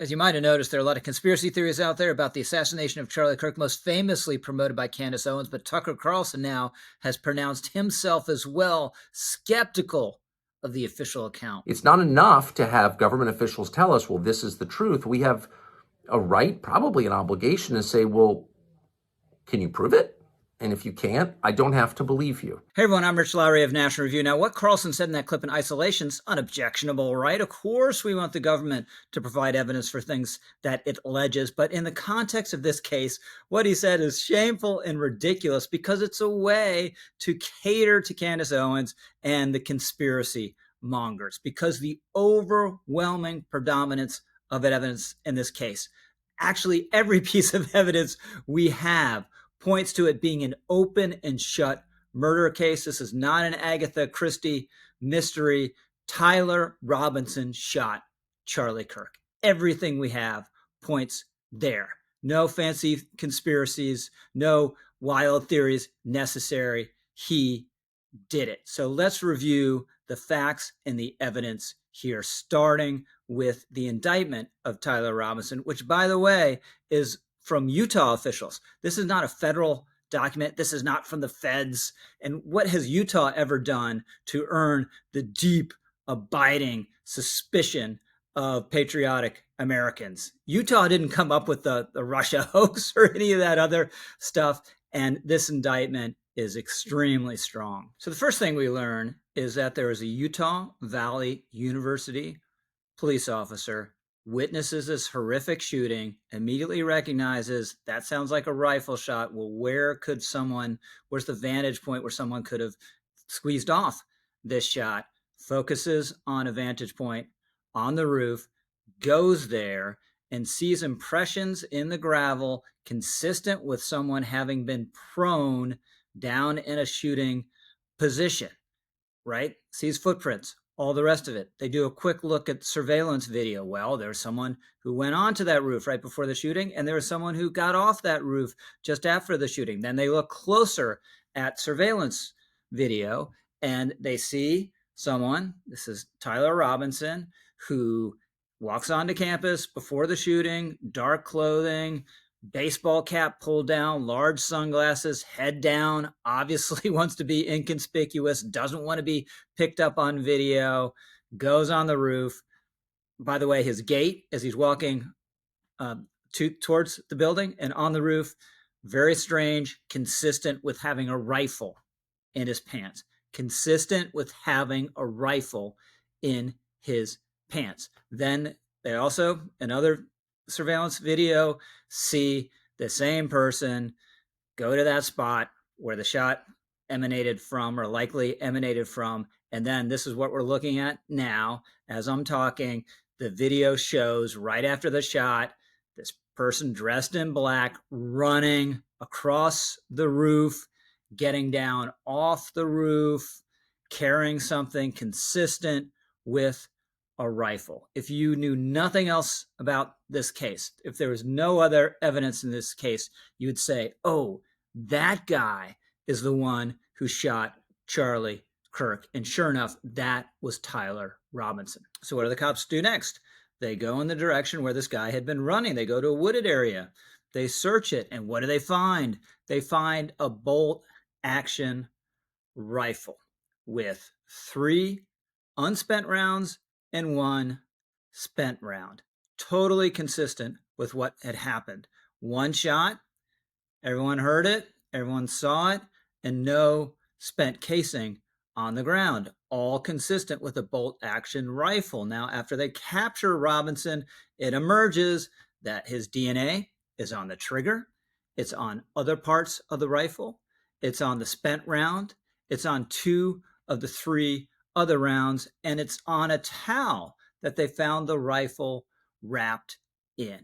As you might have noticed, there are a lot of conspiracy theories out there about the assassination of Charlie Kirk, most famously promoted by Candace Owens, but Tucker Carlson now has pronounced himself as well skeptical of the official account. It's not enough to have government officials tell us, well, this is the truth. We have a right, probably an obligation to say, well, can you prove it? And if you can't, I don't have to believe you. Hey everyone, I'm Rich Lowry of National Review. Now, what Carlson said in that clip in isolation is unobjectionable, right? Of course, we want the government to provide evidence for things that it alleges. But in the context of this case, what he said is shameful and ridiculous because it's a way to cater to Candace Owens and the conspiracy mongers, because the overwhelming predominance of evidence in this case, actually every piece of evidence we have, points to it being an open and shut murder case. This is not an Agatha Christie mystery. Tyler Robinson shot Charlie Kirk. Everything we have points there. No fancy conspiracies, no wild theories necessary. He did it. So let's review the facts and the evidence here, starting with the indictment of Tyler Robinson, which, by the way, is from Utah officials. This is not a federal document. This is not from the feds. And what has Utah ever done to earn the deep, abiding suspicion of patriotic Americans? Utah didn't come up with the Russia hoax or any of that other stuff. And this indictment is extremely strong. So the first thing we learn is that there is a Utah Valley University police officer witnesses this horrific shooting, immediately recognizes that sounds like a rifle shot. Well, where's the vantage point where someone could have squeezed off this shot? Focuses on a vantage point on the roof, goes there and sees impressions in the gravel consistent with someone having been prone down in a shooting position, right? Sees footprints, all the rest of it. They do a quick look at surveillance video. Well, there's someone who went onto that roof right before the shooting, and there was someone who got off that roof just after the shooting. Then they look closer at surveillance video, and they see someone, this is Tyler Robinson, who walks onto campus before the shooting, dark clothing, baseball cap pulled down, large sunglasses, head down, obviously wants to be inconspicuous, doesn't want to be picked up on video, goes on the roof. By the way, his gait as he's walking towards the building and on the roof, very strange, consistent with having a rifle in his pants. Consistent with having a rifle in his pants. Then they also, another surveillance video, see the same person go to that spot where the shot emanated from, or likely emanated from. And then this is what we're looking at now as I'm talking. The video shows right after the shot, this person dressed in black running across the roof, getting down off the roof, carrying something consistent with a rifle. If you knew nothing else about this case, if there was no other evidence in this case, you would say, oh, that guy is the one who shot Charlie Kirk. And sure enough, that was Tyler Robinson. So what do the cops do next? They go in the direction where this guy had been running. They go to a wooded area. They search it. And what do they find? They find a bolt action rifle with 3 unspent rounds and 1 spent round. Totally consistent with what had happened. 1 shot, everyone heard it, everyone saw it, and no spent casing on the ground. All consistent with a bolt action rifle. Now, after they capture Robinson, it emerges that his DNA is on the trigger, it's on other parts of the rifle, it's on the spent round, it's on 2 of the 3 other rounds, and it's on a towel that they found the rifle wrapped in.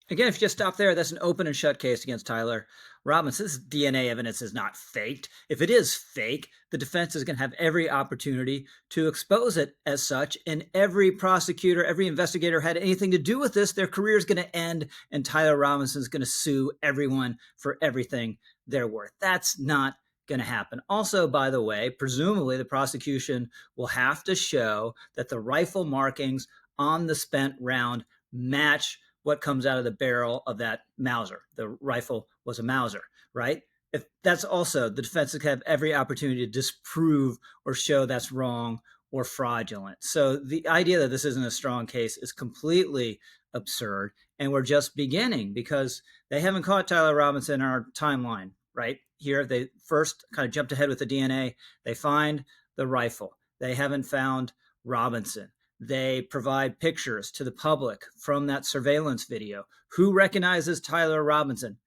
Again, if you just stop there, that's an open and shut case against Tyler Robinson. This DNA evidence is not faked. If it is fake, the defense is going to have every opportunity to expose it as such, and every prosecutor, every investigator had anything to do with this, their career is going to end, and Tyler Robinson is going to sue everyone for everything they're worth. That's not going to happen. Also, by the way, presumably the prosecution will have to show that the rifle markings on the spent round match what comes out of the barrel of that Mauser. The rifle was a Mauser, right? If that's also, the defense have every opportunity to disprove or show that's wrong or fraudulent. So the idea that this isn't a strong case is completely absurd. And we're just beginning because they haven't caught Tyler Robinson in our timeline, right? Here, they first kind of jumped ahead with the DNA. They find the rifle. They haven't found Robinson. They provide pictures to the public from that surveillance video. Who recognizes Tyler Robinson?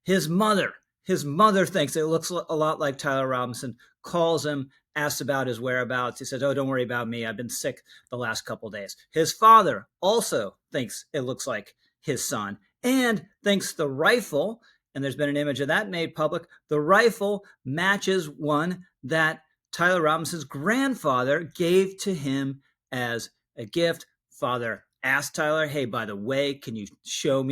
His mother. His mother thinks it looks a lot like Tyler Robinson, calls him, asks about his whereabouts. He says, "Oh, don't worry about me. I've been sick the last couple of days." His father also thinks it looks like his son and thinks the rifle, and there's been an image of that made public, the rifle matches one that Tyler Robinson's grandfather gave to him as a gift. Father asked Tyler, "Hey, by the way, can you send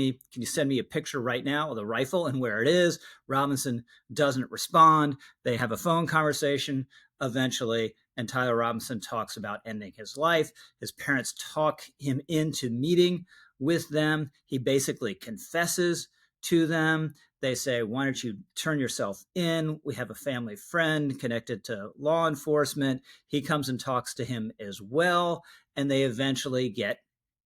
me a picture right now of the rifle and where it is?" Robinson doesn't respond. They have a phone conversation eventually, and Tyler Robinson talks about ending his life. His parents talk him into meeting with them. He basically confesses to them. They say, "Why don't you turn yourself in? We have a family friend connected to law enforcement." He comes and talks to him as well, and they eventually get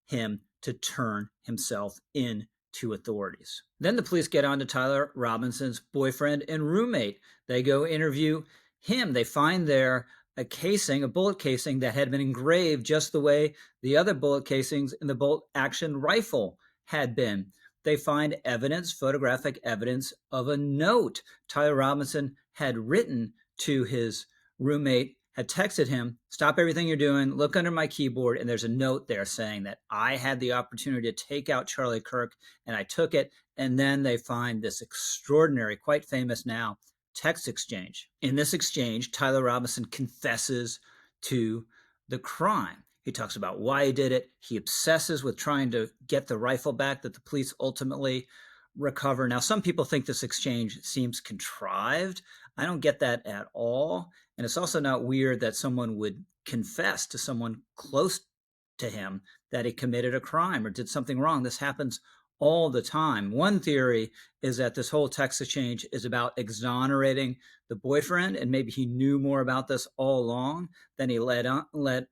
him to turn himself in to authorities. Then the police get on to Tyler Robinson's boyfriend and roommate. They go interview him. They find there a casing, a bullet casing that had been engraved just the way the other bullet casings in the bolt action rifle had been. They find evidence, photographic evidence of a note Tyler Robinson had written to his roommate, had texted him, "Stop everything you're doing, look under my keyboard," and there's a note there saying that I had the opportunity to take out Charlie Kirk and I took it. And then they find this extraordinary, quite famous now, text exchange. In this exchange, Tyler Robinson confesses to the crime. He talks about why he did it. He obsesses with trying to get the rifle back that the police ultimately recover. Now, some people think this exchange seems contrived. I don't get that at all. And it's also not weird that someone would confess to someone close to him that he committed a crime or did something wrong. This happens all the time. One theory is that this whole text exchange is about exonerating the boyfriend, and maybe he knew more about this all along than he let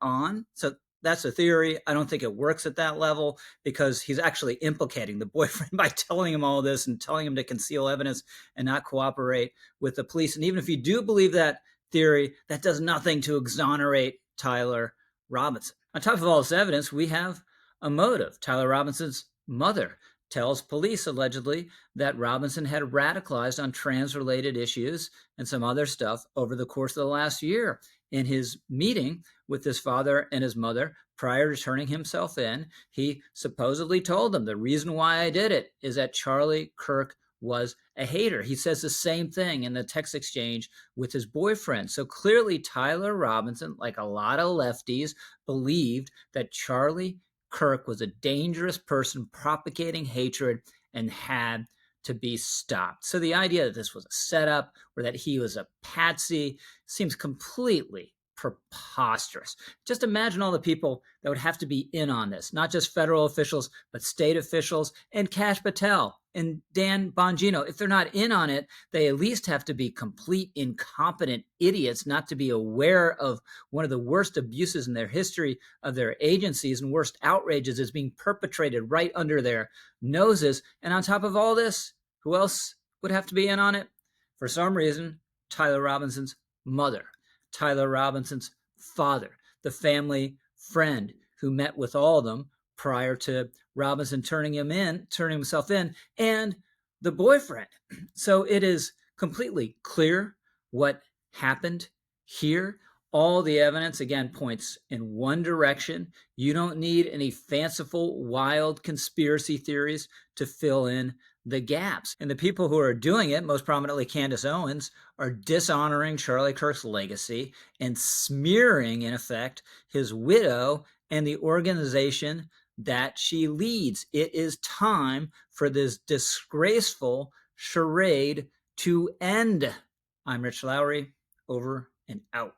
on. So that's a theory. I don't think it works at that level because he's actually implicating the boyfriend by telling him all this and telling him to conceal evidence and not cooperate with the police. And even if you do believe that theory, that does nothing to exonerate Tyler Robinson. On top of all this evidence, we have a motive. Tyler Robinson's mother tells police allegedly that Robinson had radicalized on trans-related issues and some other stuff over the course of the last year. In his meeting with his father and his mother prior to turning himself in, he supposedly told them the reason why I did it is that Charlie Kirk was a hater. He says the same thing in the text exchange with his boyfriend. So clearly Tyler Robinson, like a lot of lefties, believed that Charlie Kirk was a dangerous person propagating hatred and had to be stopped. So the idea that this was a setup or that he was a patsy seems completely preposterous. Just imagine all the people that would have to be in on this, not just federal officials, but state officials and Kash Patel and Dan Bongino. If they're not in on it, they at least have to be complete incompetent idiots not to be aware of one of the worst abuses in their history of their agencies and worst outrages is being perpetrated right under their noses. And on top of all this, who else would have to be in on it? For some reason, Tyler Robinson's mother, Tyler Robinson's father, the family friend who met with all of them prior to Robinson turning himself in, and the boyfriend. So it is completely clear what happened here. All the evidence, again, points in one direction. You don't need any fanciful, wild conspiracy theories to fill in the gaps. And the people who are doing it, most prominently Candace Owens, are dishonoring Charlie Kirk's legacy and smearing, in effect, his widow and the organization that she leads. It is time for this disgraceful charade to end. I'm Rich Lowry, over and out.